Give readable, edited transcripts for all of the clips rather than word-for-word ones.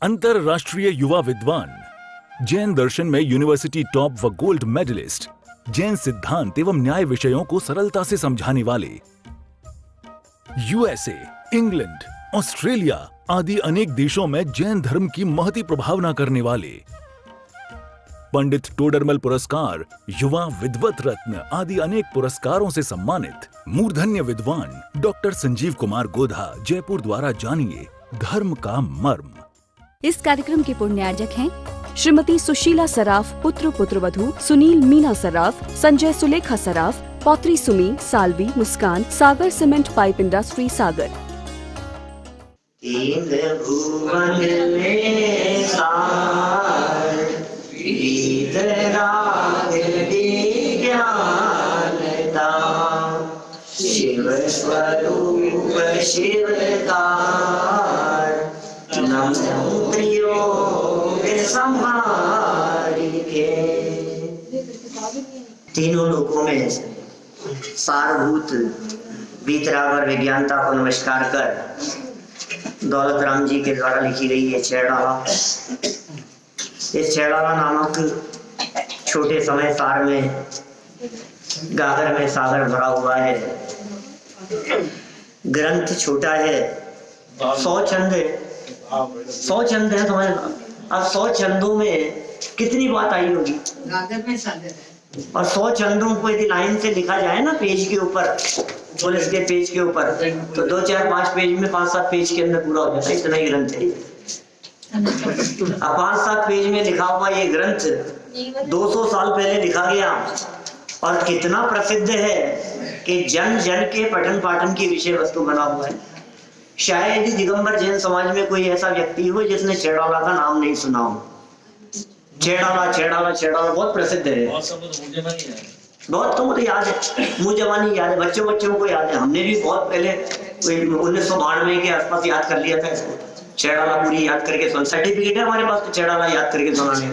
अंतरराष्ट्रीय युवा विद्वान, जैन दर्शन में यूनिवर्सिटी टॉप व गोल्ड मेडलिस्ट, जैन सिद्धांत एवं न्याय विषयों को सरलता से समझाने वाले, यूएसए, इंग्लैंड, ऑस्ट्रेलिया आदि अनेक देशों में जैन धर्म की महती प्रभावना करने वाले, पंडित टोडरमल पुरस्कार, युवा विद्वत रत्न आदि अनेक पुरस्कारों से सम्मानित मूर्धन्य विद्वान डॉक्टर संजीव कुमार गोधा जयपुर द्वारा जानिए धर्म का मर्म। इस कार्यक्रम के पुण्यार्जक हैं श्रीमती सुशीला सराफ, पुत्र पुत्रवधू सुनील मीना सराफ, संजय सुलेखा सराफ, पौत्री सुमी, सालवी, मुस्कान, सागर सीमेंट पाइप इंडस्ट्री सागर। तीन भुवन में सार, वीतराग विज्ञानता, शिव स्वरूप शिवकार, नमो प्रयोग संहारिके। तीनों लोकों में सारभूत वीतराग विज्ञानता को नमस्कार कर दौलत राम जी के द्वारा लिखी गई है छेड़ाला। इस छेड़ाला नामक छोटे समय सार में गागर में सागर भरा हुआ है। ग्रंथ छोटा है, 100 छंद है, 100 छंद है समझ। अब 100 छंदों में कितनी बात आई होगी गागर में सागर है। और 100 छंदों को यदि लाइन से लिखा जाए ना पेज के ऊपर, पुलिस के पेज के ऊपर, तो 2 4 5 पेज में 5 7 पेज के अंदर पूरा हो जाता है। इतना ही ग्रंथ है। अब 5 7 पेज में लिखा हुआ ये ग्रंथ 200 साल पहले लिखा गया और कितना प्रसिद्ध है कि जन जन के पठन पाठन की विषय वस्तु बना हुआ है। शायद ही दिगंबर जैन समाज में कोई ऐसा व्यक्ति हो जिसने छेड़ाला का नाम नहीं सुना हो। छेड़ाला छेड़ाला छेड़ाला बहुत प्रसिद्ध है। बहुत तो मुझे याद है, मुझे जवानी याद है, बच्चों को याद है। हमने भी बहुत पहले 1992 के आसपास याद कर लिया था इसको। छेड़ाला पूरी याद करके सुन, सर्टिफिकेट है हमारे पास तो छेड़ाला याद करके सुनाने।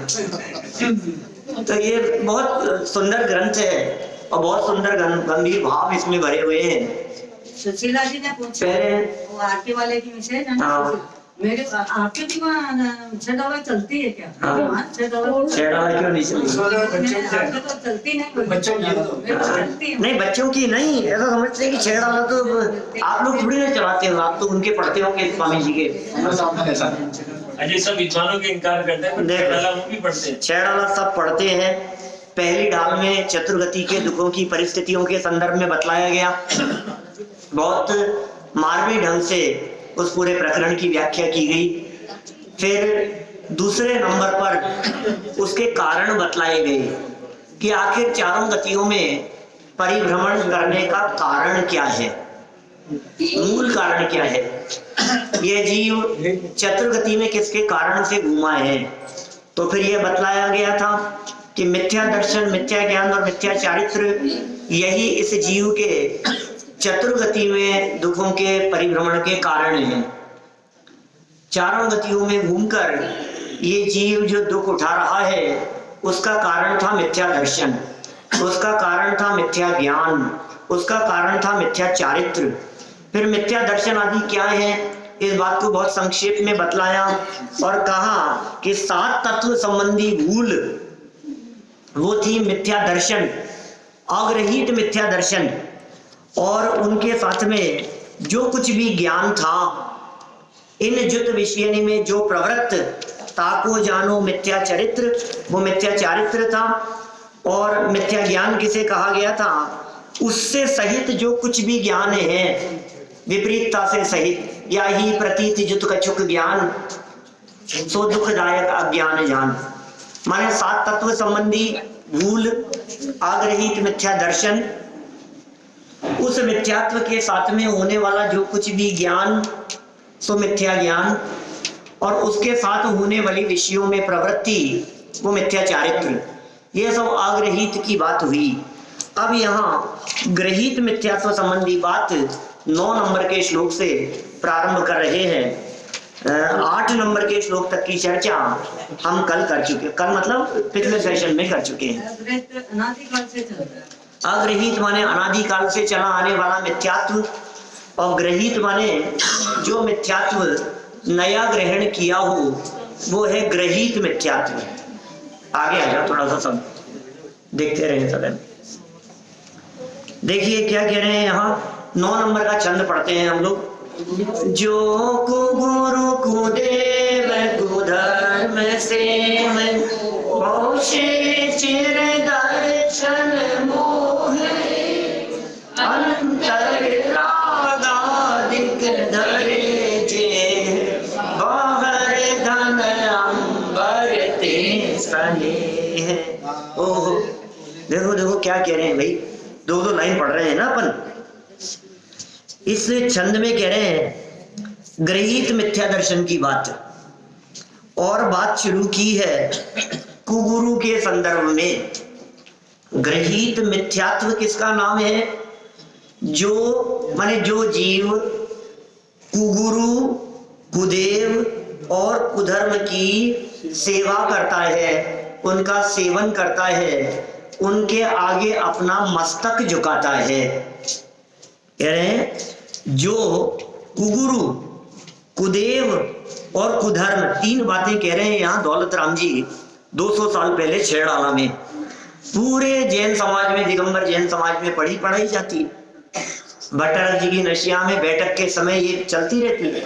तो ये बहुत सुंदर ग्रंथ है और बहुत सुंदर गंभीर भाव इसमें भरे हुए हैं। सुशीला जी ने पूछा वो आरती वाले की विषय मेरे आपके भी वहाँ छेड़ाला चलती है क्या? छेड़ाला क्यों नहीं चलती? तो चलती नहीं, नहीं बच्चों की नहीं। ऐसा समझते हैं कि छेड़ाला तो आप लोग थोड़ी ना चलाते हो, आप तो उनके पढ़ते होंगे स्वामी जी के। अजय सब विद्वानों के इनकार करते हैं, छेड़ाला वो भी पढ़ते हैं। छेड़ाला सब पढ़ते हैं। पहली ढाल में चतुर्गति के दुखों की परिस्थितियों के संदर्भ में बतलाया गया। बहुत मार्मिक ढंग से उस पूरे प्रकरण की व्याख्या की गई। फिर दूसरे नंबर पर उसके कारण बतलाए गए कि आखिर चारों गतियों में परिभ्रमण करने का कारण क्या है, मूल कारण क्या है। यह जीव चतुर्गति में किसके कारण से घूमा है। तो फिर यह बतलाया गया था कि मिथ्या दर्शन, मिथ्या ज्ञान और मिथ्या चारित्र यही इस जीव के चतुर्गति में दुखों के परिभ्रमण के कारण है। चारों गतियों में घूमकर ये जीव जो दुख उठा रहा है उसका कारण था मिथ्या दर्शन, उसका कारण था मिथ्या ज्ञान, उसका कारण था मिथ्या चारित्र। फिर मिथ्या दर्शन आदि क्या है इस बात को बहुत संक्षेप में बतलाया और कहा कि 7 तत्व संबंधी भूल वो थी मिथ्या दर्शन, अग्रहित मिथ्या दर्शन। और उनके साथ में जो कुछ भी ज्ञान था इन जुत विषय में जो प्रवृत्त ताको जानो मिथ्या चरित्र, वो मिथ्या चारित्र था। और मिथ्या ज्ञान किसे कहा गया था? उससे सहित जो कुछ भी ज्ञान है, विपरीतता से सहित, या ही प्रतीत जुत कछुक ज्ञान सो दुखदायक अज्ञान जान। माने 7 तत्व संबंधी भूल, आग्रहित मिथ्या दर्शन, उस मिथ्यात्व के साथ में होने वाला जो कुछ भी ज्ञान सो मिथ्या ज्ञान, और उसके साथ होने वाली विषयों में प्रवृत्ति वो मिथ्या चारित्र। ये सब आग्रहित की बात हुई। अब यहाँ ग्रहित मिथ्यात्व संबंधी बात 9 नंबर के श्लोक से प्रारंभ कर रहे हैं। 8 नंबर के श्लोक तक की चर्चा हम कल कर चुके, कल मतलब पिछले सेशन में कर चुके हैं। अग्रहित माने अनादिकाल से चला आने वाला मिथ्यात्व, और ग्रहित माने जो मिथ्यात्व नया ग्रहण किया हो वो है ग्रहित मिथ्यात्व। आगे आ जाओ थोड़ा सा, सब देखते रहे सदन। देखिए क्या कह रहे हैं यहाँ, 9 नंबर का छंद पढ़ते हैं हम लोग। जो कुगुरु कुदेव कुधर्म सेव पोषे चिर दर्शन मोह अंतर रागादिक धरे जे बाहर धन अंबर ते स्नेह। ओहो, देखो देखो क्या कह रहे हैं भाई, 2-2 लाइन पढ़ रहे हैं ना अपन। इस छंद में कह रहे हैं ग्रहित मिथ्या दर्शन की बात, और बात शुरू की है कुगुरु के संदर्भ में। ग्रहित मिथ्यात्व किसका नाम है? जो माने जो जीव कुगुरु कुदेव और कुधर्म की सेवा करता है, उनका सेवन करता है, उनके आगे अपना मस्तक झुकाता है। कह रहे हैं जो कुगुरु कुदेव और कुधर्म, 3 बातें कह रहे हैं यहाँ दौलत राम जी 200 साल पहले छेड़ाला में। पूरे जैन समाज में, दिगंबर जैन समाज में पढ़ाई जाती है। भट्टारक जी की नशिया में बैठक के समय ये चलती रहती है,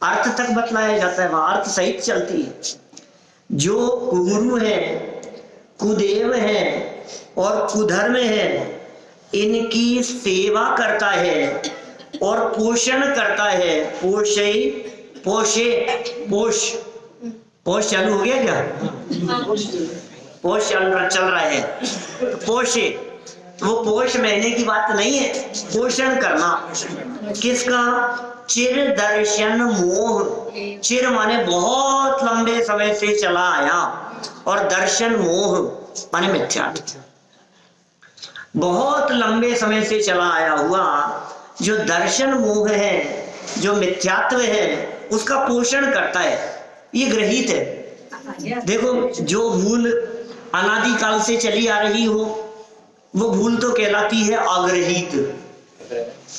अर्थ तक बतलाया जाता है, वहां अर्थ सहित चलती है। जो कुगुरु है, कुदेव है और कुधर्म है, इनकी सेवा करता है और पोषण करता है। पोष चालू हो गया क्या? पोष चल रहा है। पोषे, वो पोष महीने की बात नहीं है, पोषण करना किसका? चिर दर्शन मोह। चिर माने बहुत लंबे समय से चला आया, और दर्शन मोह माने मिथ्यात्व। बहुत लंबे समय से चला आया हुआ जो दर्शन मोह है, जो मिथ्यात्व है, उसका पोषण करता है, ये ग्रहित है। देखो, जो भूल अनादि काल से चली आ रही हो, वो भूल तो कहलाती है अग्रहित।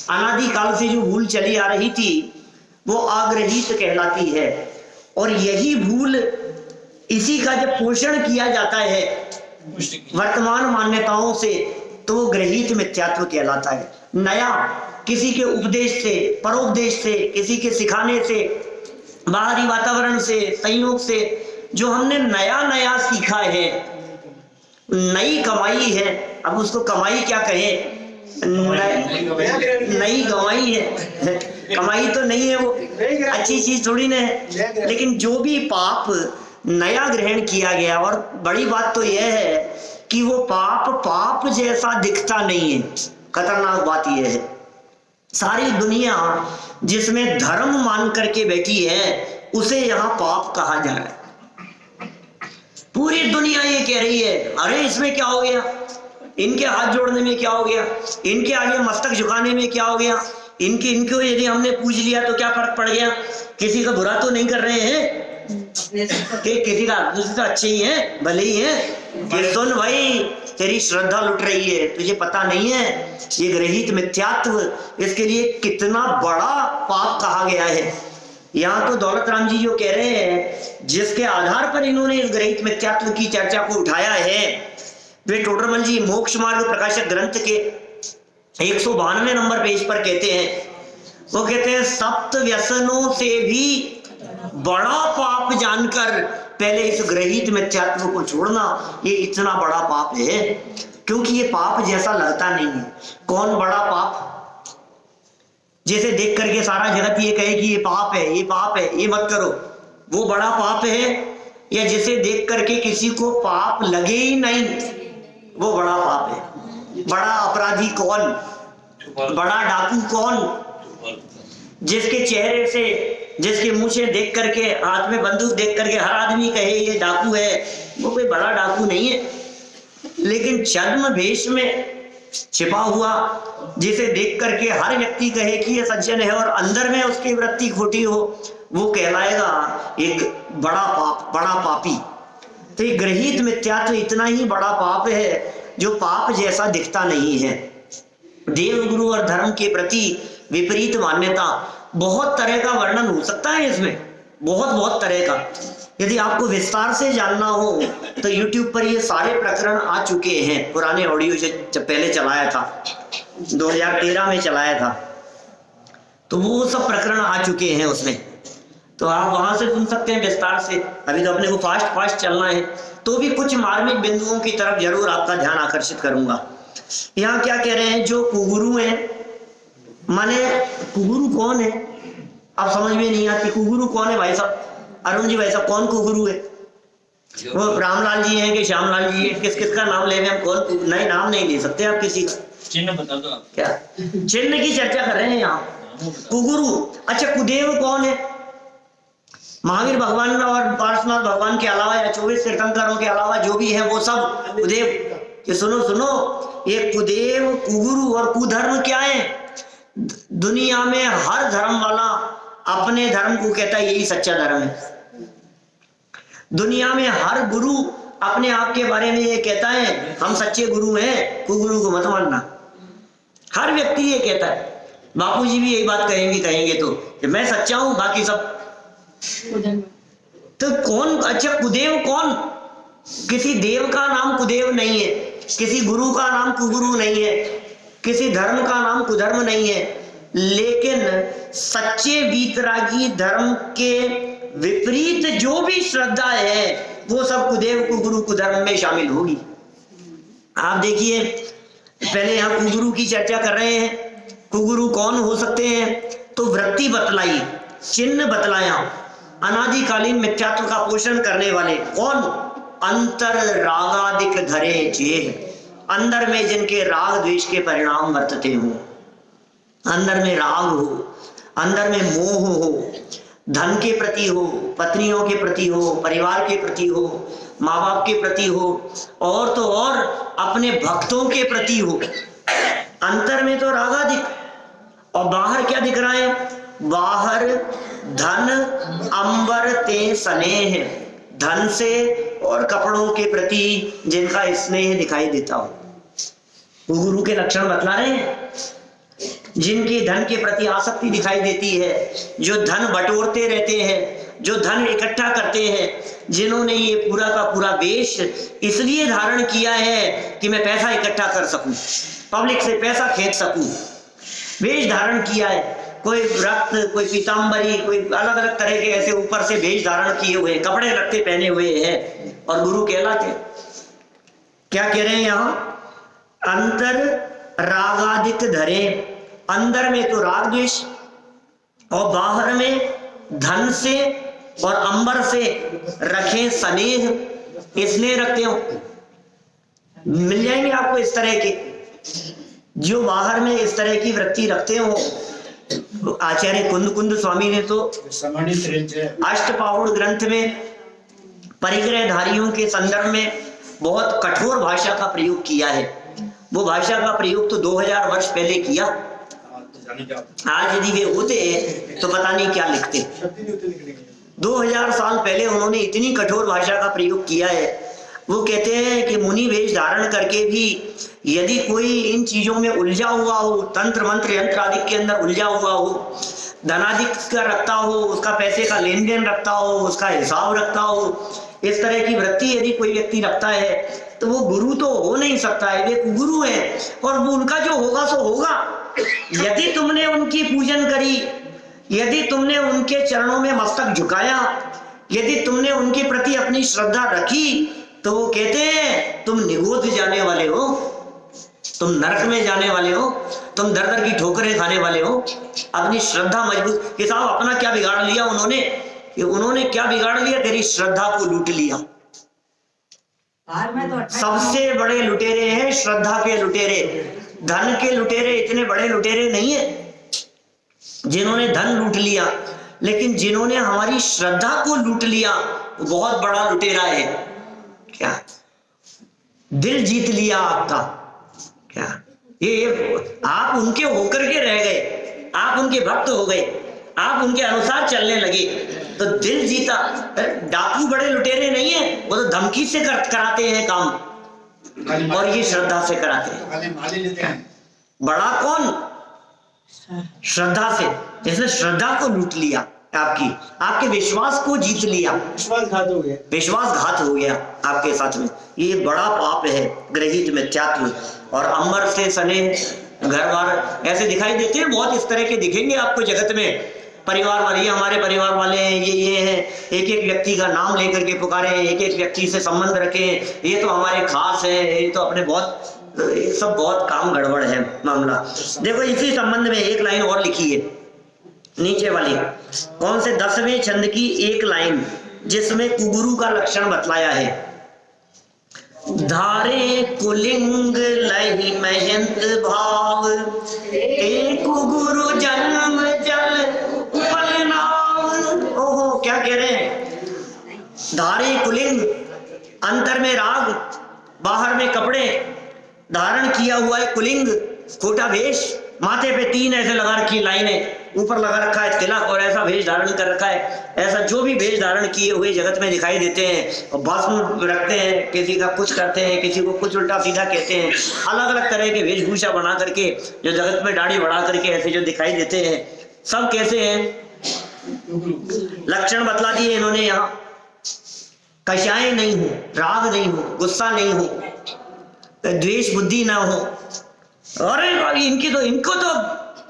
अनादि काल से जो भूल चली आ रही थी वो अग्रहित कहलाती है, और यही भूल, इसी का जब पोषण किया जाता है वर्तमान मान्यताओं से, तो वो ग्रहित मिथ्यात्व कहलाता है। नया किसी के उपदेश से, परोपदेश से, किसी के सिखाने से, बाहरी वातावरण से, संयोग से जो हमने नया नया सीखा है, नई कमाई है, अब उसको कमाई क्या कहे, नई गवाई है, कमाई तो नहीं है, वो अच्छी चीज थोड़ी ना है। लेकिन जो भी पाप नया ग्रहण किया गया, और बड़ी बात तो यह है कि वो पाप जैसा दिखता नहीं है। खतरनाक बात यह है, सारी दुनिया जिसमें धर्म मान करके बैठी है, उसे यहाँ पाप कहा जा रहा है। पूरी दुनिया ये कह रही है, अरे इसमें क्या हो गया, इनके हाथ जोड़ने में क्या हो गया, इनके आगे मस्तक झुकाने में क्या हो गया, इनको यदि हमने पूज लिया तो क्या फर्क पड़ गया, किसी का बुरा तो नहीं कर रहे हैं, कि किसी का तो अच्छे ही है, भले ही है। कि सुन भाई, तेरी श्रद्धा लुट रही है, तुझे पता नहीं है ये ग्रहित मिथ्यात्व, इसके लिए कितना बड़ा पाप कहा गया है। यहाँ तो दौलत राम जी जो कह रहे हैं, जिसके आधार पर इन्होंने इस ग्रहित मिथ्यात्व की चर्चा को उठाया है, वे टोडरमल जी मोक्ष मार्ग प्रकाशक ग्रंथ के 192 नंबर पेज पर कहते हैं, वो कहते हैं सप्त व्यसनों से भी बड़ा पाप जानकर पहले इस ग्रहित मिथ्यात्व को छोड़ना, ये इतना बड़ा पाप है, क्योंकि ये पाप जैसा लगता नहीं है। कौन बड़ा पाप? जैसे देख करके सारा जगत ये कहे कि ये पाप है, ये पाप है, ये मत करो, वो बड़ा पाप है? या जिसे देख करके किसी को पाप लगे ही नहीं, वो बड़ा पाप है? बड़ा अपराधी कौन? बड़ा डाकू कौन? जिसके चेहरे से, जिसके मुंह से देख करके, हाथ में बंदूक देख करके हर आदमी कहे ये डाकू है, वो कोई बड़ा डाकू नहीं है। लेकिन छद्म भेष में छिपा हुआ, जिसे देख करके हर व्यक्ति कहे कि ये सज्जन है, और अंदर में उसकी वृत्ति खोटी हो, वो कहलाएगा एक बड़ा पाप, बड़ा पापी। तो ये ग्रहित मिथ्यात्व इतना ही बड़ा पाप है जो पाप जैसा दिखता नहीं है। देव गुरु और धर्म के प्रति विपरीत मान्यता, बहुत तरह का वर्णन हो सकता है इसमें, बहुत तरह का। यदि आपको विस्तार से जानना हो तो YouTube पर ये सारे प्रकरण आ चुके हैं। पुराने ऑडियो जब पहले चलाया था, 2013 में चलाया था, तो वो सब प्रकरण आ चुके हैं उसमें, तो आप वहां से सुन सकते हैं विस्तार से। अभी तो अपने को फास्ट चलना है, तो भी कुछ मार्मिक बिंदुओं की तरफ जरूर आपका ध्यान आकर्षित करूंगा। यहाँ क्या कह रहे हैं, जो कुगुरु हैं, माने कुगुरु कौन है, आप समझ में नहीं आती। कुगुरु कौन है भाई साहब, अरुण जी भाई साहब, कौन कुगुरु है? वो रामलाल जी हैं कि श्यामलाल जी हैं, किस किस का नाम ले? हम कौन, नहीं नाम नहीं ले सकते आप किसी का। चिन्ह बता दो आप। क्या चिन्ह की चर्चा कर रहे हैं यहाँ? कुगुरु। अच्छा, कुदेव कौन है? महावीर भगवान और पार्श्वनाथ भगवान के अलावा या 24 तीर्थंकरों के अलावा जो भी है वो सब कुदेव। ये सुनो, ये कुदेव, कुगुरु और कुधर्म क्या है? दुनिया में हर धर्म वाला अपने धर्म को कहता है यही सच्चा धर्म है। दुनिया में हर गुरु अपने आप के बारे में ये कहता है हम सच्चे गुरु हैं, कुगुरु को मत मानना। हर व्यक्ति ये कहता है। बापूजी भी यही बात कहेंगे तो कि मैं सच्चा हूं, बाकी सब। तो कौन? अच्छा, कुदेव कौन? किसी देव का नाम कुदेव नहीं है, किसी गुरु का नाम कुगुरु नहीं है, किसी धर्म का नाम कुधर्म नहीं है, लेकिन सच्चे वीतरागी धर्म के विपरीत जो भी श्रद्धा है वो सब कुदेव, कुगुरु, कुधर्म में शामिल होगी। आप देखिए, पहले यहाँ कुगुरु की चर्चा कर रहे हैं। कुगुरु कौन हो सकते हैं? तो वृत्ति बतलाई, चिन्ह बतलाया, अनादिकालीन मिथ्यात्व का पोषण करने वाले। कौन? अंतर रागादिक धरे जे, अंदर में जिनके राग द्वेष के परिणाम वर्तते हो, अंदर में राग हो, अंदर में मोह हो, धन के प्रति हो, पत्नियों के प्रति हो, परिवार के प्रति हो, माँ बाप के प्रति हो, और तो और अपने भक्तों के प्रति हो। अंतर में तो रागादिक, और बाहर क्या दिख रहा है? बाहर धन अंबर ते स्नेह, धन से और कपड़ों के प्रति जिनका स्नेह दिखाई देता हो। गुरु के लक्षण बतला रहे हैं, जिनकी धन के प्रति आसक्ति दिखाई देती है, जो धन बटोरते रहते हैं, जो धन इकट्ठा करते हैं, जिन्होंने ये पूरा का पूरा वेश इसलिए धारण किया है कि मैं पैसा इकट्ठा कर सकूं, पब्लिक से पैसा खींच सकूं, वेश धारण किया है। कोई रक्त, कोई पीताम्बरी, कोई अलग अलग तरह के ऐसे ऊपर से वेश धारण किए हुए, कपड़े लत्ते पहने हुए हैं और गुरु कहलाते। क्या कह रहे हैं यहाँ? अंतर रागादिक धरे, अंदर में तो राग द्वेष और बाहर में धन से और अंबर से रखे स्नेह, स्नेह रखते हो। मिल जाएंगे आपको इस तरह के, जो बाहर में इस तरह की वृत्ति रखते हो। आचार्य कुंद स्वामी ने तो अष्टपाहुड़ ग्रंथ में परिग्रहधारियों के संदर्भ में बहुत कठोर भाषा का प्रयोग किया है। वो भाषा का प्रयोग तो 2000 वर्ष पहले किया। आज यदि वे होते तो पता नहीं क्या लिखते। 2000 साल पहले उन्होंने इतनी कठोर भाषा का प्रयोग किया है। वो कहते हैं कि मुनि वेश धारण करके भी यदि कोई इन चीजों में उलझा हुआ हो, तंत्र मंत्र यंत्र आदि के अंदर उलझा हुआ हो, धनाधिक का रखता हो, उसका पैसे का लेन देन रखता हो, उसका हिसाब रखता हो, इस तरह की वृत्ति यदि कोई व्यक्ति रखता है तो वो गुरु तो हो नहीं सकता है, वे गुरु है। और वो उनका जो होगा सो होगा। यदि तुमने उनकी पूजन करी, यदि तुमने उनके चरणों में मस्तक झुकाया, यदि तुमने उनके प्रति अपनी श्रद्धा रखी, तो वो कहते हैं तुम निगोद जाने वाले हो, तुम नरक में जाने वाले हो, तुम दर दर की ठोकरें खाने वाले हो। अपनी श्रद्धा मजबूत कि साहब अपना क्या बिगाड़ लिया उन्होंने, कि उन्होंने क्या बिगाड़ लिया? तेरी श्रद्धा को लूट लिया। सबसे बड़े लुटेरे हैं श्रद्धा के लुटेरे। धन के लुटेरे इतने बड़े लुटेरे नहीं है जिन्होंने धन लूट लिया, लेकिन जिन्होंने हमारी श्रद्धा को लूट लिया वो बहुत बड़ा लुटेरा है। क्या दिल जीत लिया आपका? क्या ये आप उनके होकर के रह गए, आप उनके भक्त हो गए, आप उनके अनुसार चलने लगे तो दिल जीता। डाकू बड़े लुटेरे नहीं है, वो तो धमकी से कराते हैं काम, और ये श्रद्धा से कराते हैं। बड़ा कौन? श्रद्धा से, जिसने श्रद्धा को लूट लिया। आपकी, आपके विश्वास को जीत लिया, विश्वासघात हो गया, विश्वासघात हो गया आपके साथ में। ये बड़ा पाप है, गृहीत मिथ्यात्व। और अंबर से सने घर बार ऐसे दिखाई देते हैं, बहुत इस तरह के दिखेंगे आपको जगत में। परिवार वाले, ये हमारे परिवार वाले हैं, ये हैं, एक एक व्यक्ति का नाम लेकर के पुकारे, एक एक व्यक्ति से संबंध रखे, ये तो हमारे खास है, ये तो अपने बहुत, ये सब बहुत काम गड़बड़ है मामला। देखो इसी संबंध में एक लाइन और लिखी है नीचे वाली, कौन से 10वें छंद की एक लाइन, जिसमें कुगुरु का लक्षण बतलाया है। धारे कुलिंग लहि महंत भाव, एक कुगुरु जन्म जल फलनाव। ओहो, क्या कह रहे हैं? धारे कुलिंग, अंतर में राग, बाहर में कपड़े, धारण किया हुआ है कुलिंग, खोटा भेष, माथे पे 3 ऐसे लगा रखी लाइनें, ऊपर लगा रखा है तिलक और ऐसा भेष धारण कर रखा है। ऐसा जो भी भेष धारण किए हुए जगत में दिखाई देते हैं, और भस्म रखते हैं, किसी का कुछ करते हैं, किसी को कुछ उल्टा सीधा कहते हैं, अलग अलग तरह के वेशभूषा बना करके जो जगत में दाढ़ी बढ़ा करके ऐसे जो दिखाई देते हैं, सब कैसे हैं? लक्षण बतला दिए इन्होंने यहाँ। कषाय नहीं हो, राग नहीं हो, गुस्सा नहीं हो, द्वेष बुद्धि ना हो। अरे भाई इनको तो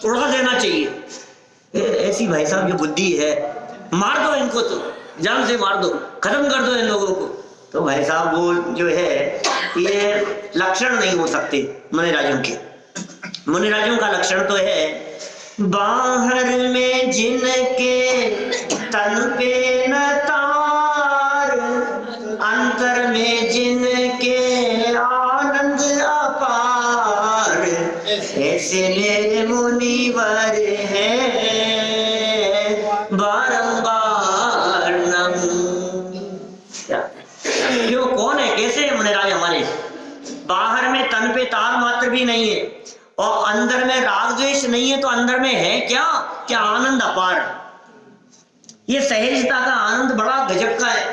उड़ा देना चाहिए, ऐसी भाई साहब जो बुद्धि है, मार दो इनको, तो जान से मार दो, खत्म कर दो इन लोगों को। तो भाई साहब वो जो है, ये लक्षण नहीं हो सकते मुनिराजों के। मुनिराजों का लक्षण तो है, बाहर में जिनके तन पे न तार, अंतर में जिनके आनंद अपार, ऐसे मेरे मुनिवर हैं बारंबार नमः। क्यों, कौन है, कैसे है मुनिराज हमारे? बाहर में तन पे तार मात्र भी नहीं है, और अंदर में राग द्वेष नहीं है, तो अंदर में है क्या? क्या आनंद अपार। ये सहजता का आनंद बड़ा गजब का है।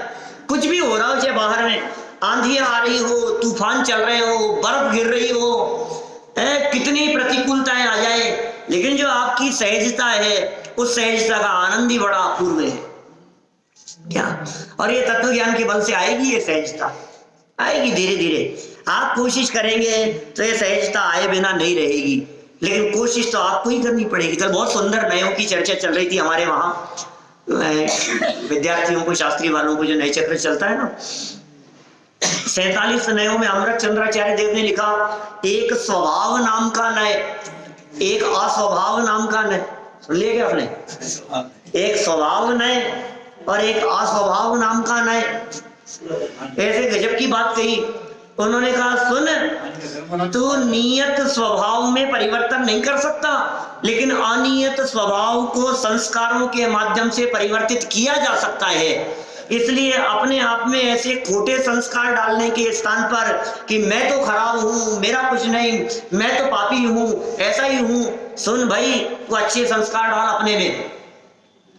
कुछ भी हो रहा हो, चाहे बाहर में आंधियां आ रही हो, तूफान चल रहे हो, बर्फ गिर रही हो, कितनी प्रतिकूलताएं आ जाए, लेकिन जो आपकी सहजता है, उस सहजता का आनंद ही बड़ा अपूर्व है। क्या? और ये तत्व ज्ञान के बल से आएगी, ये सहजता आएगी धीरे धीरे। आप कोशिश करेंगे तो ये सहजता आए बिना नहीं रहेगी, लेकिन कोशिश तो आपको ही करनी पड़ेगी। कल बहुत सुंदर नयों की चर्चा चल रही थी हमारे वहां, विद्यार्थियों को, शास्त्री वालों को जो नए चक्र चलता है ना, 47 नयों में अमृत चंद्राचार्य देव ने लिखा, एक स्वभाव नाम का नय, एक अस्वभाव नाम का नय। सुन लिया क्या आपने? एक स्वभाव नय और एक अस्वभाव नाम का नय। ऐसे गजब की बात कही उन्होंने। कहा, सुन, तू नियत स्वभाव में परिवर्तन नहीं कर सकता, लेकिन अनियत स्वभाव को संस्कारों के माध्यम से परिवर्तित किया जा सकता है। इसलिए अपने आप में ऐसे खोटे संस्कार डालने के स्थान पर कि मैं तो खराब हूं, मेरा कुछ नहीं, मैं तो पापी हूं, ऐसा ही हूं, सुन भाई, तू अच्छे संस्कार डाल अपने में।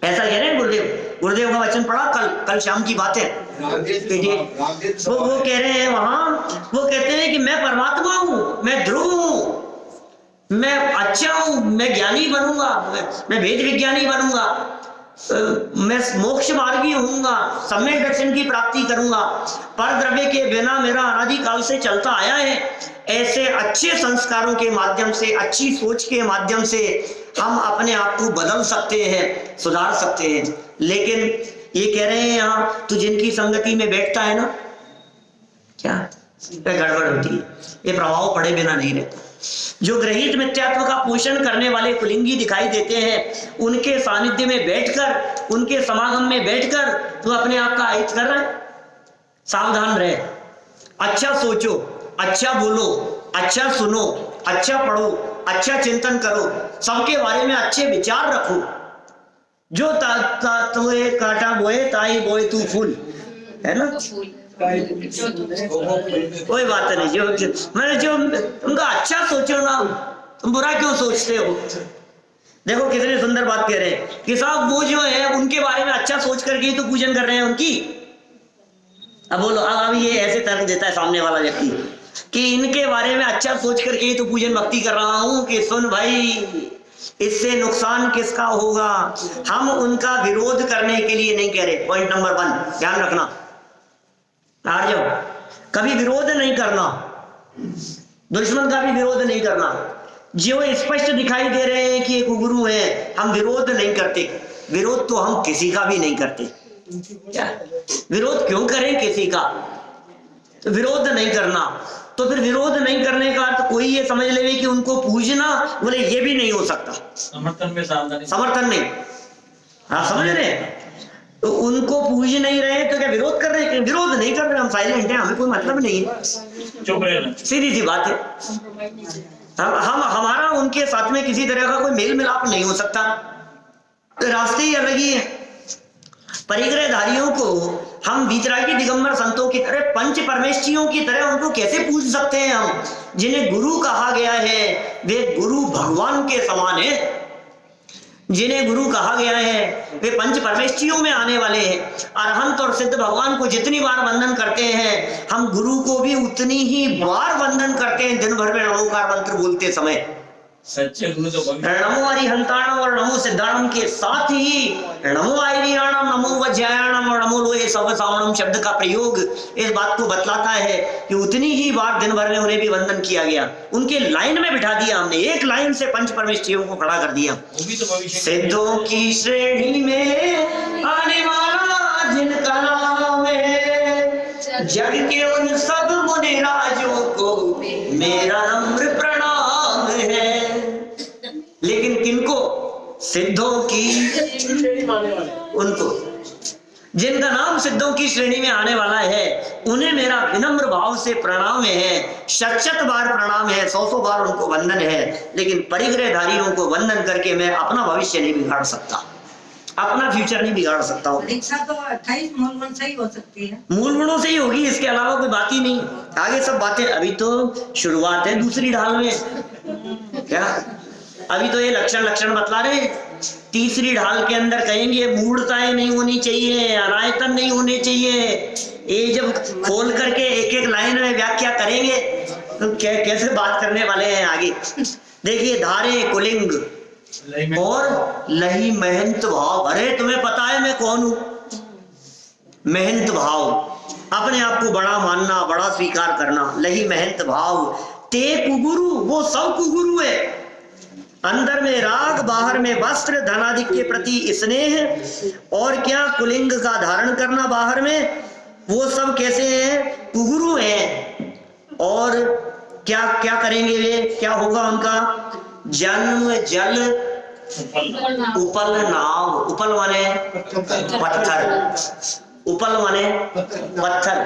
ऐसा कह रहे हैं गुरुदेव। गुरुदेव का वचन पढ़ा कल शाम की बात है। वो कह रहे हैं वहां, वो कहते हैं कि मैं परमात्मा हूं, मैं ध्रुव हूं, मैं अच्छा हूं, मैं ज्ञानी बनूंगा, मैं वेद विज्ञानी बनूंगा, मैं मोक्ष मार्गी होऊंगा, सम्यक दर्शन की प्राप्ति करूंगा, पर द्रव्य के बिना मेरा अनादिकाल से चलता आया है। ऐसे अच्छे संस्कारों के माध्यम से, अच्छी सोच के माध्यम से हम अपने आप को बदल सकते हैं, सुधार सकते हैं। लेकिन ये कह रहे हैं यहाँ, तू जिनकी संगति में बैठता है ना, क्या गड़बड़ होती है, ये प्रभाव पड़े बिना नहीं रहता। जो ग्रहित मिथ्यात्व का पोषण करने वाले कुलिंगी दिखाई देते हैं, उनके सानिध्य में बैठकर, उनके समागम में बैठकर तू अपने आप का अहित कर रहा है। सावधान रहे, अच्छा सोचो, अच्छा बोलो, अच्छा सुनो, अच्छा पढ़ो, अच्छा चिंतन करो, सबके बारे में अच्छे विचार रखो। जो तुम्हें काटा बोए ताई बोए तू फूल, है ना? कोई बात नहीं, जो उनका अच्छा सोचो ना, तुम बुरा क्यों सोचते हो? देखो कितनी सुंदर बात कह रहे हैं कि साहब वो जो है उनके बारे में अच्छा सोच करके तो पूजन कर रहे हैं उनकी। अब बोलो, अब ये ऐसे तर्क देता है सामने वाला व्यक्ति कि इनके बारे में अच्छा सोच करके तो पूजन भक्ति कर रहा हूं, कि सुन भाई इससे नुकसान किसका होगा? हम उनका विरोध करने के लिए नहीं कह रहे। पॉइंट नंबर 1 ध्यान रखना, आ जाओ, कभी विरोध नहीं करना, दुश्मन का भी विरोध नहीं करना। जो स्पष्ट दिखाई दे रहे हैं कि ये कुगुरु है, हम विरोध नहीं करते। विरोध तो हम किसी का भी नहीं करते। क्या विरोध क्यों करें किसी का? तो विरोध नहीं करना। तो फिर विरोध नहीं करने का अर्थ कोई ये समझ ले कि उनको पूजना, बोले ये भी नहीं हो सकता। समर्थन में सावधानी, समर्थन नहीं, हाँ समझ रहे। तो उनको पूज नहीं रहे तो क्या विरोध कर रहे हैं? विरोध नहीं कर रहे, हम साइलेंट हैं, हमें कोई मतलब नहीं है, चुप रहना, सीधी सी बात है। हम हमारा उनके साथ में किसी तरह का कोई मेल मिलाप नहीं हो सकता। तो रास्ते ही अलग ही है। परिग्रहधारियों को हम वीतरागी दिगंबर संतों की तरह, पंच परमेष्ठियों की तरह उनको कैसे पूज सकते हैं? हम जिन्हें गुरु कहा गया है वे गुरु भगवान के समान है। जिन्हें गुरु कहा गया है वे पंच परमेष्ठियों में आने वाले हैं। अरहंत और सिद्ध भगवान को जितनी बार वंदन करते हैं, हम गुरु को भी उतनी ही बार वंदन करते हैं दिन भर में नमोकार मंत्र बोलते समय। सच्चे गुरु तो नमो अरिहंताणम और नमो सिद्धाणम के साथ ही नमो आयरियाणम, नमो वज्रायणम और नमो लोहे सवसावणम शब्द का प्रयोग इस बात को बतलाता है कि उतनी ही बार दिन भर में उन्हें भी वंदन किया गया। उनके लाइन में बिठा दिया हमने, एक लाइन से पंच परमेष्ठियों को खड़ा कर दिया। वो भी तो भविष्य सिद्धों की श्रेणी में आने वाला जिनका नाम है, जग के उन सब मुनिराजों को मेरा नम्र प्रणाम है। लेकिन किनको? सिद्धों की, उनको जिनका नाम सिद्धों की श्रेणी में आने वाला है, उन्हें मेरा विनम्र भाव से प्रणाम है, शत बार प्रणाम है, 100 बार उनको वंदन है। लेकिन परिग्रहधारियों को वंदन करके मैं अपना भविष्य नहीं बिगाड़ सकता, अपना फ्यूचर नहीं बिगाड़ सकता हूँ। परीक्षा तो 28 मूल गुण से ही हो सकती है, मूल गुणों से ही होगी, इसके अलावा कोई बात ही नहीं। आगे सब बातें, अभी तो शुरुआत है दूसरी ढाल में। क्या अभी तो ये लक्षण बतला रहे हैं। तीसरी ढाल के अंदर कहेंगे मूढ़ताएं नहीं होनी चाहिए, अनायतन नहीं होने चाहिए। ये जब खोल करके एक एक लाइन में व्याख्या करेंगे तो कैसे बात करने वाले हैं आगे। देखिए, धारे कुलिंग और लही महंत भाव। अरे तुम्हें पता है मैं कौन हूं? महंत भाव, अपने आप को बड़ा मानना, बड़ा स्वीकार करना, लही महंत भाव। ते कुगुरु, वो सब कुगुरु है। अंदर में राग, बाहर में वस्त्र, धनादि के प्रति स्नेह और क्या कुलिंग का धारण करना बाहर में, वो सब कैसे हैं? कुगुरु हैं। और क्या क्या करेंगे वे? क्या होगा उनका? जन्म जल उपल नाव। उपल माने पत्थर, उपल माने पत्थर,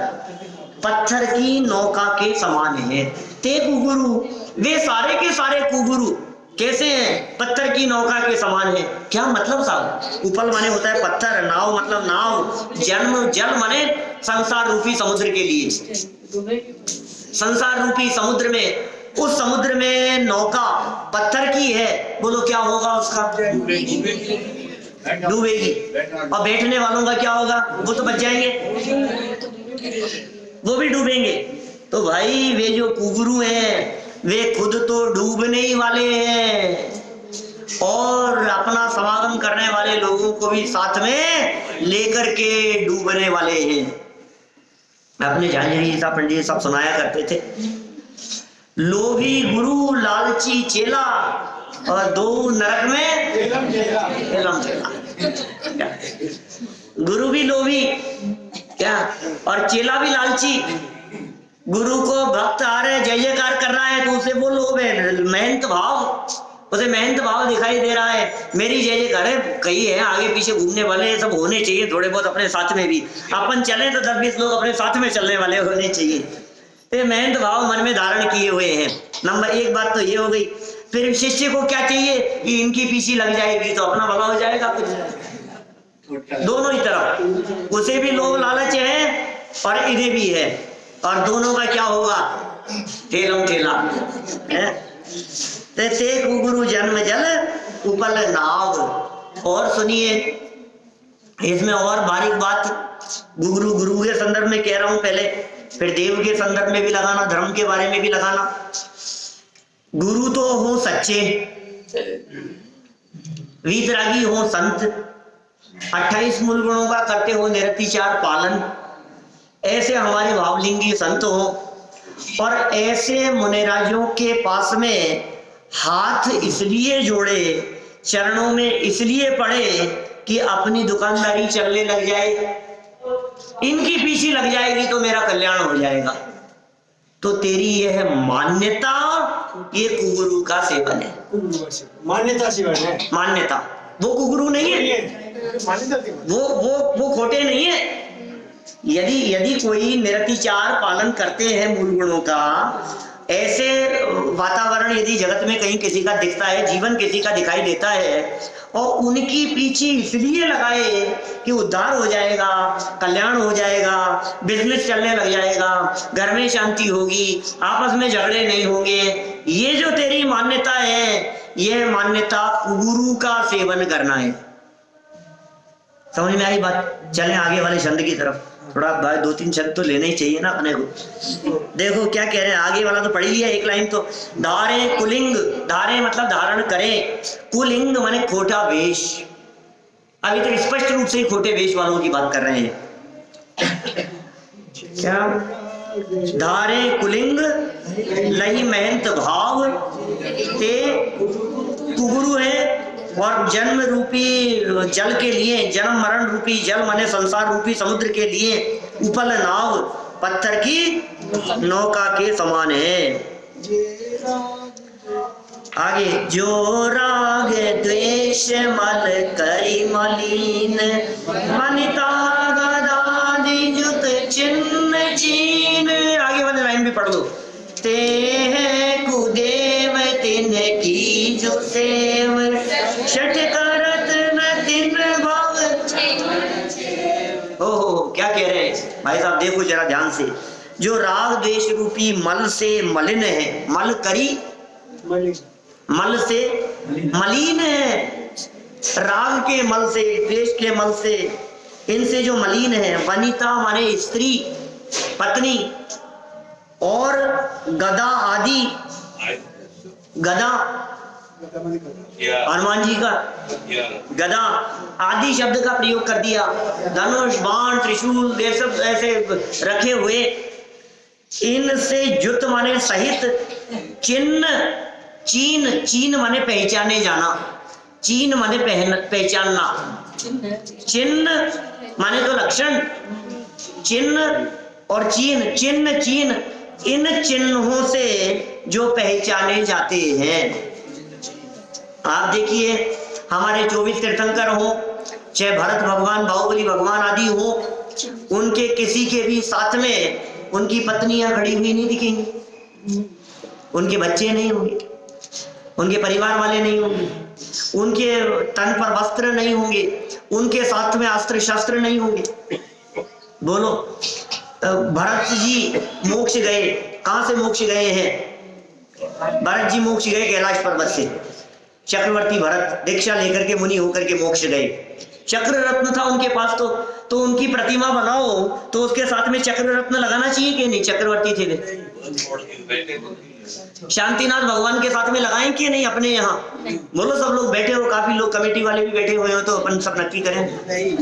पत्थर की नौका के समान है। ते कुगुरु, वे सारे के सारे कुगुरु कैसे हैं? पत्थर की नौका के समान है। क्या मतलब साहब? उपल माने होता है पत्थर, नाव मतलब नाव, जन्म जल माने संसार रूपी समुद्र के लिए। संसार रूपी समुद्र में, उस समुद्र में नौका पत्थर की है, बोलो क्या होगा उसका? डूबेगी। और बैठने वालों का क्या होगा? वो तो बच जाएंगे, वो भी डूबेंगे। तो भाई वे जो कुगुरु हैं वे खुद तो डूबने ही वाले हैं और अपना समागम करने वाले लोगों को भी साथ में लेकर के डूबने वाले हैं। अपने झांझरी साहब, पंडित साहब सुनाया करते थे, लोभी गुरु लालची चेला और दो नरक में एलम चेला। गुरु भी लोभी क्या, और चेला भी लालची। गुरु को भक्त आ रहे जय जयकार कर रहा है तो उसे वो लोभ है, महंत भाव, उसे महंत भाव दिखाई दे रहा है। मेरी जय जयकार है, कई है आगे पीछे घूमने वाले सब होने चाहिए थोड़े बहुत अपने साथ में भी। अपन चले तो 10-20 लोग अपने साथ में चलने वाले होने चाहिए। तो महंत भाव मन में धारण किए हुए हैं। नंबर 1 बात तो ये हो गई। फिर शिष्य को क्या चाहिए कि इनकी पीछे लग जाएगी तो अपना भला हो जाएगा। कुछ दोनों ही तरफ, उसे भी लोभ लालच है और इन्हें भी है, और दोनों का क्या होगा? ठेलम ठेला है। ते कुगुरु जन्म जल उपल नाव। और सुनिए, इसमें और बारीक बात गुरु गुरु के संदर्भ में कह रहा हूं पहले, फिर देव के संदर्भ में भी लगाना, धर्म के बारे में भी लगाना। गुरु तो हो सच्चे, वीतरागी हो संत, 28 मूल गुणों का करते हो निरतिचार पालन, ऐसे हमारे भावलिंगी संत हो। और ऐसे मुनिराजों के पास में हाथ इसलिए जोड़े, चरणों में इसलिए पड़े कि अपनी दुकानदारी चलने लग जाए, इनकी पीछे लग जाएगी तो मेरा कल्याण हो जाएगा। तो तेरी यह मान्यता, ये कुगुरु का सेवन है। मान्यता सेवन है, मान्यता, वो कुगुरु नहीं है, वो खोटे नहीं है। यदि कोई निरतिचार पालन करते हैं मूल गुणों का, ऐसे वातावरण यदि जगत में कहीं किसी का दिखता है, जीवन किसी का दिखाई देता है, और उनकी पीछे इसलिए लगाए कि उद्धार हो जाएगा, कल्याण हो जाएगा, बिजनेस चलने लग जाएगा, घर में शांति होगी, आपस में झगड़े नहीं होंगे, ये जो तेरी मान्यता है, यह मान्यता गुरु का सेवन करना है। समझ में आई बात? चलें आगे वाले छंद की तरफ। थोड़ा 2-3 शब्द तो लेने ही चाहिए ना अपने को। देखो क्या कह रहे हैं, आगे वाला तो पढ़ ही लिया एक लाइन तो। धारे कुलिंग, धारे मतलब धारण करें, कुलिंग माने खोटा वेश। अभी तो स्पष्ट रूप से ही खोटे वेश वालों की बात कर रहे हैं। क्या? धारे कुलिंग लही महंत भाव ते कुगुरु है, और जन्म रूपी जल के लिए, जन्म मरण रूपी जल माने संसार रूपी समुद्र के लिए उपल नाव पत्थर की नौका के समान है। आगे, जो राग द्वेष मल करी मलिन, मनिता गदादि जुत चिन्ह चीन। आगे वाले लाइन भी पढ़ लो। ते है कुदेव तिन की जो सेव, छठ करत न तिन भाव। ओहो, क्या कह रहे हैं भाई साहब, देखो जरा ध्यान से। जो राग द्वेष रूपी मल से मलिन है, मल करी मल से मलिन है, राग के मल से, द्वेष के मल से, इनसे जो मलिन है। वनिता माने स्त्री, पत्नी, और गदा आदि, गदा हनुमान जी का गदा आदि शब्द का प्रयोग कर दिया। धनुष, बाण, त्रिशूल, ये सब ऐसे रखे हुए। इनसे जुत माने सहित, चिन्ह, चीन, चीन माने पहचाने जाना, चीन माने पहचानना, चिन्ह माने तो लक्षण, चिन्ह और चीन, चिन्ह चीन, इन चिन्हों से जो पहचाने जाते हैं। आप देखिए, हमारे 24 तीर्थंकर हो, चाहे भरत भगवान, बाहुबली भगवान आदि हो, उनके किसी के भी साथ में उनकी पत्नियां खड़ी हुई नहीं दिखेंगी, उनके बच्चे नहीं होंगे, उनके परिवार वाले नहीं होंगे, उनके तन पर वस्त्र नहीं होंगे, उनके साथ में अस्त्र शस्त्र नहीं होंगे। बोलो, भरत जी मोक्ष गए, कहां से मोक्ष गए हैं? भरत जी मोक्ष गए कैलाश पर्वत से। चक्रवर्ती भरत दीक्षा लेकर के मुनि होकर के मोक्ष गए। चक्र रत्न था उनके पास, तो उनकी प्रतिमा बनाओ तो उसके साथ में चक्र रत्न लगाना चाहिए कि नहीं? चक्रवर्ती थे वे। शांतिनाथ भगवान के साथ में लगाएं कि नहीं अपने यहाँ? बोलो, सब लोग बैठे हो, काफी लोग कमेटी वाले भी बैठे हुए हो, तो अपन सब नक्की करें। नहीं,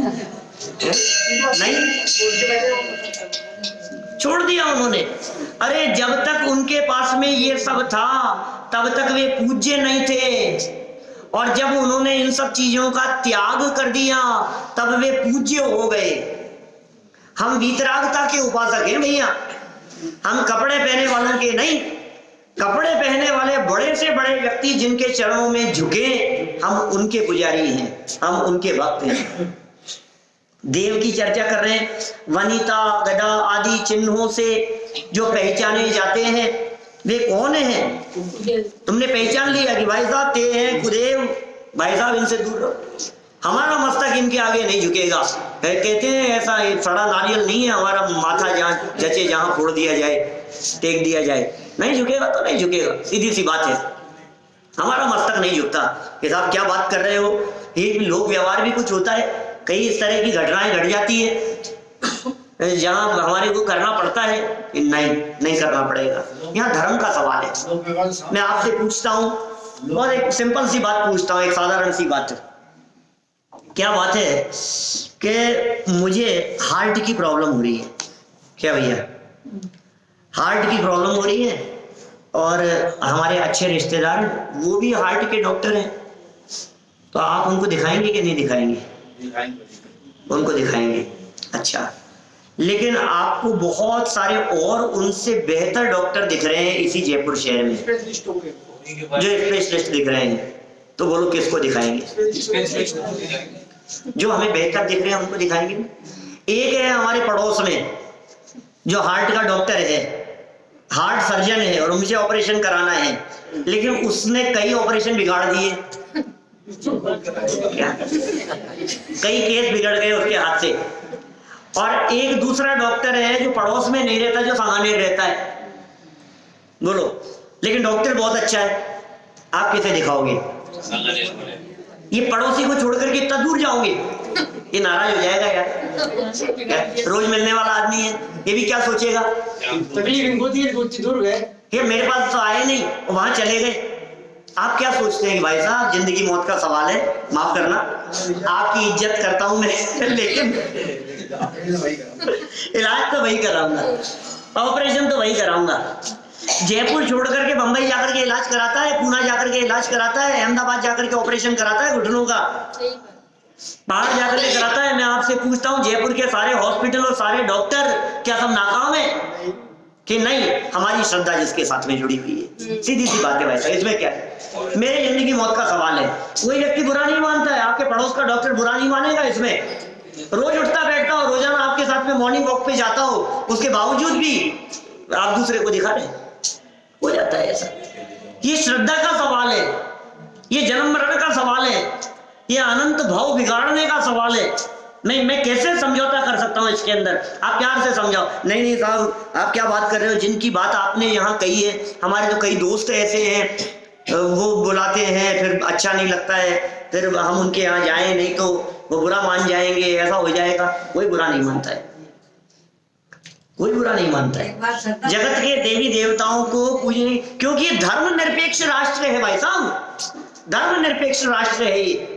छोड़ दिया उन्होंने। अरे जब तक उनके पास में ये सब था तब तक वे पूज्य नहीं थे, और जब उन्होंने इन सब चीजों का त्याग कर दिया तब वे पूज्य हो गए। हम वीतरागता के उपासक हैं भैया, हम कपड़े पहने वालों के नहीं। कपड़े पहने वाले बड़े से बड़े व्यक्ति जिनके चरणों में झुके, हम उनके पुजारी हैं, हम उनके भक्त हैं। देव की चर्चा कर रहे हैं। वनिता, गदा आदि चिन्हों से जो पहचाने जाते हैं वे कौन हैं? तुमने पहचान लिया कि भाई साहब ते हैं कुदेव, भाई साहब इनसे दूर रहो, हमारा मस्तक इनके आगे नहीं झुकेगा। कहते हैं ऐसा सड़ा नारियल नहीं है हमारा माथा, जहाँ जचे जहाँ फोड़ दिया जाए, टेक दिया जाए, नहीं झुकेगा तो नहीं झुकेगा, सीधी सी बात है। हमारा मस्तक नहीं झुकता। कि साहब क्या बात कर रहे हो? ये लोक व्यवहार भी कुछ होता है, कई इस तरह की घटनाएं घट जाती है जहां हमारे को करना पड़ता है, नहीं करना पड़ेगा। यहाँ धर्म का सवाल है। मैं आपसे पूछता हूँ और एक सिंपल सी बात पूछता हूँ, एक साधारण सी बात। क्या बात है कि मुझे हार्ट की प्रॉब्लम हो रही है। क्या भैया, हार्ट की प्रॉब्लम हो रही है, और हमारे अच्छे रिश्तेदार वो भी हार्ट के डॉक्टर हैं, तो आप उनको दिखाएंगे कि नहीं दिखाएंगे? उनको दिखाएंगे। अच्छा, लेकिन आपको बहुत सारे और उनसे बेहतर डॉक्टर दिख रहे हैं इसी जयपुर शहर में, जो स्पेशलिस्ट दिख रहे हैं, तो बोलो किसको दिखाएंगे? जो हमें बेहतर दिख रहे हैं उनको दिखाएंगे। एक है हमारे पड़ोस में जो हार्ट का डॉक्टर है, हार्ट सर्जन है, और मुझे ऑपरेशन कराना है, लेकिन उसने कई ऑपरेशन बिगाड़ दिए। कई केस बिगड़ गए उसके हाथ से। और एक दूसरा डॉक्टर है जो पड़ोस में नहीं रहता, जो सांगानेर रहता है, बोलो, लेकिन डॉक्टर बहुत अच्छा है। आप किसे दिखाओगे? ये पड़ोसी को छोड़कर के इतना दूर जाओगे? ये नाराज हो जाएगा यार, रोज मिलने वाला आदमी है, ये भी क्या सोचेगा? तकलीफ इनको थी, दूर गए, ये मेरे पास तो आए नहीं, वहां चले गए। आप क्या सोचते हैं कि भाई साहब जिंदगी मौत का सवाल है, माफ करना, आपकी इज्जत करता हूं मैं, लेकिन इलाज तो वही कराऊंगा, ऑपरेशन तो वही कराऊंगा। जयपुर छोड़ करके बंबई जाकर के इलाज कराता है, पूना जाकर के इलाज कराता है, अहमदाबाद जाकर के ऑपरेशन कराता है घुटनों का, बाहर जाकर के कराता है। मैं आपसे पूछता हूँ, जयपुर के सारे हॉस्पिटल और सारे डॉक्टर क्या सब नाकाम है कि नहीं? हमारी श्रद्धा जिसके साथ में जुड़ी हुई है, सीधी सी बात है भाई साहब, इसमें क्या है? मेरे जिंदगी मौत का सवाल है। कोई व्यक्ति बुरा नहीं मानता है, आपके पड़ोस का डॉक्टर बुरा नहीं मानेगा इसमें। रोज उठता बैठता हो, रोजाना आपके साथ में मॉर्निंग वॉक पे जाता हो, उसके बावजूद भी आप दूसरे को दिखा रहे, हो जाता है ऐसा। ये श्रद्धा का सवाल है, ये जन्म मरण का सवाल है, ये अनंत भाव बिगाड़ने का सवाल है। मैं कैसे समझौता कर सकता हूँ इसके अंदर? आप प्यार से समझाओ। नहीं साहब, आप क्या बात कर रहे हो? जिनकी बात आपने यहाँ कही है, हमारे तो कई दोस्त ऐसे हैं, वो बुलाते हैं, फिर अच्छा नहीं लगता है, फिर हम उनके यहाँ जाएं, नहीं तो वो बुरा मान जाएंगे, ऐसा हो जाएगा। कोई बुरा नहीं मानता है, कोई बुरा नहीं मानता है। जगत के देवी देवताओं को पूजने, क्योंकि ये धर्म निरपेक्ष राष्ट्र है भाई साहब, धर्म निरपेक्ष राष्ट्र है ये।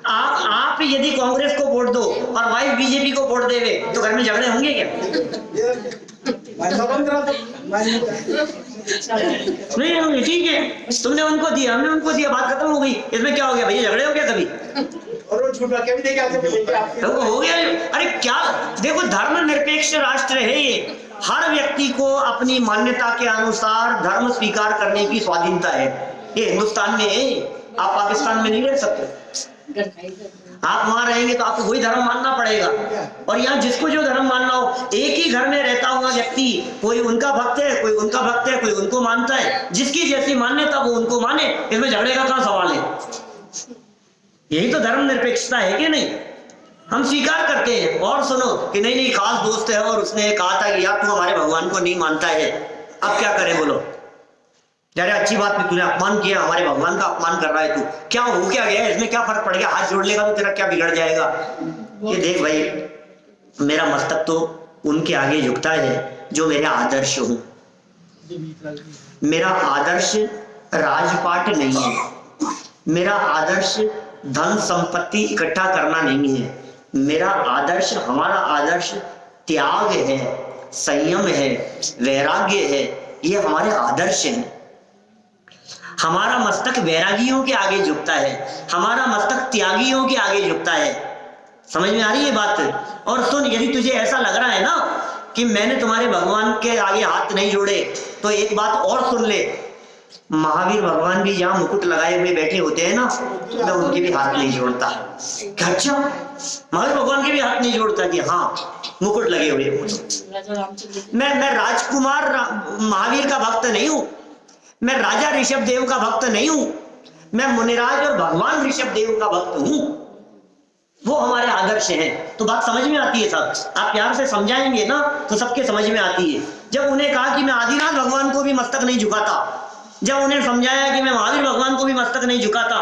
आप यदि कांग्रेस को वोट दो और वाइफ बीजेपी को वोट देवे, तो घर में झगड़े होंगे क्या? नहीं होंगे, ठीक है, तुमने उनको दिया, हमने उनको दिया, बात खत्म हो गई। इसमें क्या हो गया भैया? झगड़े हो गया कभी? और वो छूटा क्या भी देगा, तो हो गया। अरे क्या, देखो धर्म निरपेक्ष राष्ट्र है ये, हर व्यक्ति को अपनी मान्यता के अनुसार धर्म स्वीकार करने की स्वाधीनता है। ये हिंदुस्तान में है, आप पाकिस्तान में नहीं रह सकते। आप वहां रहेंगे तो आपको वही धर्म मानना पड़ेगा, और यहाँ जिसको जो धर्म मानना हो, एक ही घर में रहता हुआ व्यक्ति, कोई उनका भक्त है, कोई उनका भक्त है, कोई उनको मानता है, जिसकी जैसी मान्यता वो उनको माने, इसमें झगड़े का क्या सवाल है? यही तो धर्म निरपेक्षता है कि नहीं? हम स्वीकार करते हैं और सुनो कि नहीं नहीं खास दोस्त है और उसने कहा था कि यार तू हमारे भगवान को नहीं मानता है, अब क्या करें बोलो? यार अच्छी बात नहीं, तूने अपमान किया, हमारे भगवान का अपमान कर रहा है, तू क्या हो क्या गया, इसमें क्या फर्क पड़ गया? हाथ जोड़ लेगा तो तेरा क्या बिगड़ जाएगा? ये देख भाई, मेरा मस्तक तो उनके आगे झुकता है जो मेरे आदर्श हो। मेरा आदर्श राजपाट नहीं है, मेरा आदर्श धन संपत्ति इकट्ठा करना नहीं है, मेरा आदर्श, हमारा आदर्श त्याग है, संयम है, वैराग्य है, ये हमारे आदर्श हैं। हमारा मस्तक वैरागियों के आगे झुकता है, हमारा मस्तक त्यागियों के आगे झुकता है। समझ में आ रही है बात? और सुन, यदि तुझे ऐसा लग रहा है ना कि मैंने तुम्हारे भगवान के आगे हाथ नहीं जोड़े, तो एक बात और सुन ले, महावीर भगवान भी जहाँ मुकुट लगाए हुए बैठे होते हैं ना, मैं उनके भी हाथ नहीं जोड़ता। अच्छा, महावीर भगवान के भी हाथ नहीं जोड़ता कि हाँ मुकुट लगे हुए। मैं राजकुमार महावीर का भक्त नहीं हूं, मैं राजा ऋषभ देव का भक्त नहीं हूं, मैं मुनिराज और भगवान ऋषभ देव का भक्त हूं। वो हमारे आदर्श हैं। तो बात समझ में आती है साहब, आप प्यार से समझाएंगे ना तो सबके समझ में आती है। जब उन्हें कहा कि मैं आदिनाथ भगवान को भी मस्तक नहीं झुकाता, जब उन्हें समझाया कि मैं महावीर भगवान को भी मस्तक नहीं झुकाता,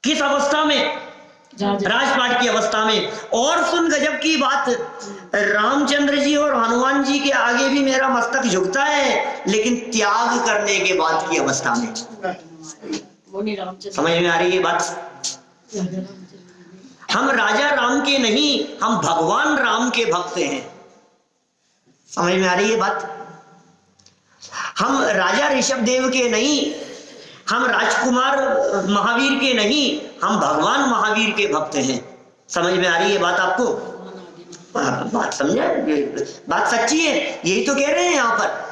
किस अवस्था में? राजपाट की अवस्था में। और सुन गजब की बात, रामचंद्र जी और हनुमान जी के आगे भी मेरा मस्तक झुकता है, लेकिन त्याग करने के बाद की अवस्था में। समझ में आ रही है बात? हम राजा राम के नहीं, हम भगवान राम के भक्त हैं। समझ में आ रही है बात? हम राजा ऋषभदेव के नहीं, हम राजकुमार महावीर के नहीं, हम भगवान महावीर के भक्त हैं। समझ में आ रही है बात आपको? बात समझे? बात सच्ची है, यही तो कह रहे हैं यहाँ पर।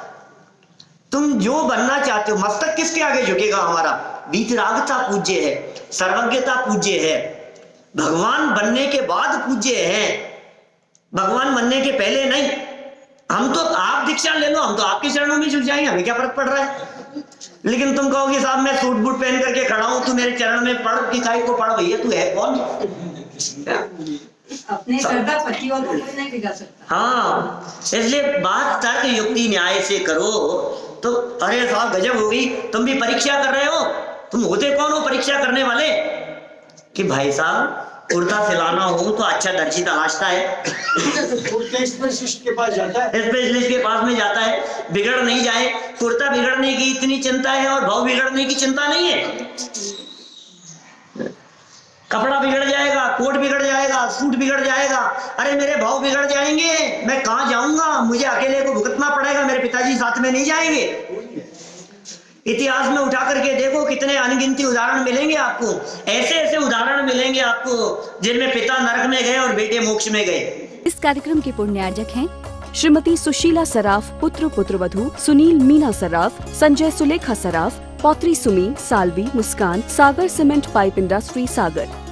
तुम जो बनना चाहते हो, मस्तक किसके आगे झुकेगा हमारा? वीतरागता पूज्य है, सर्वज्ञता पूज्य है, भगवान बनने के बाद पूज्य है, भगवान बनने के पहले नहीं। हम तो, आप दीक्षा ले लो, हम तो आपके चरणों में झुक जाएंगे, हमें क्या फर्क पड़ रहा है? लेकिन तुम कहोगे साहब मैं सूट बूट पहन करके खड़ा हूं, तू मेरे चरण में पढ़, किसाई को पढ़, भैया तू है कौन? अपने श्रद्धा पति को कोई नहीं बिगा सकता। हाँ, इसलिए बात तर्क युक्ति न्याय से करो। तो अरे साहब गजब हो गई, तुम भी परीक्षा कर रहे हो। तुम होते कौन हो परीक्षा करने वाले? कि भाई साहब कुर्ता सिलाना हो तो अच्छा दर्जी तलाशता है, स्पेशलिस्ट के पास जाता है, स्पेशलिस्ट के पास में जाता है, बिगड़ नहीं जाए। कुर्ता बिगड़ने की इतनी चिंता है और भाव बिगड़ने की चिंता नहीं है। कपड़ा बिगड़ जाएगा, कोट बिगड़ जाएगा, सूट बिगड़ जाएगा, अरे मेरे भाव बिगड़ जाएंगे, मैं कहां जाऊंगा, मुझे अकेले को भुगतना पड़ेगा, मेरे पिताजी साथ में नहीं जाएंगे। इतिहास में उठा करके देखो कितने अनगिनती उदाहरण मिलेंगे आपको, ऐसे ऐसे उदाहरण मिलेंगे आपको जिनमें पिता नरक में गए और बेटे मोक्ष में गए। इस कार्यक्रम के पुण्यार्जक हैं श्रीमती सुशीला सराफ, पुत्र पुत्रवधू सुनील मीना सराफ, संजय सुलेखा सराफ, पौत्री सुमी, सालवी, मुस्कान, सागर सीमेंट पाइप इंडस्ट्री सागर।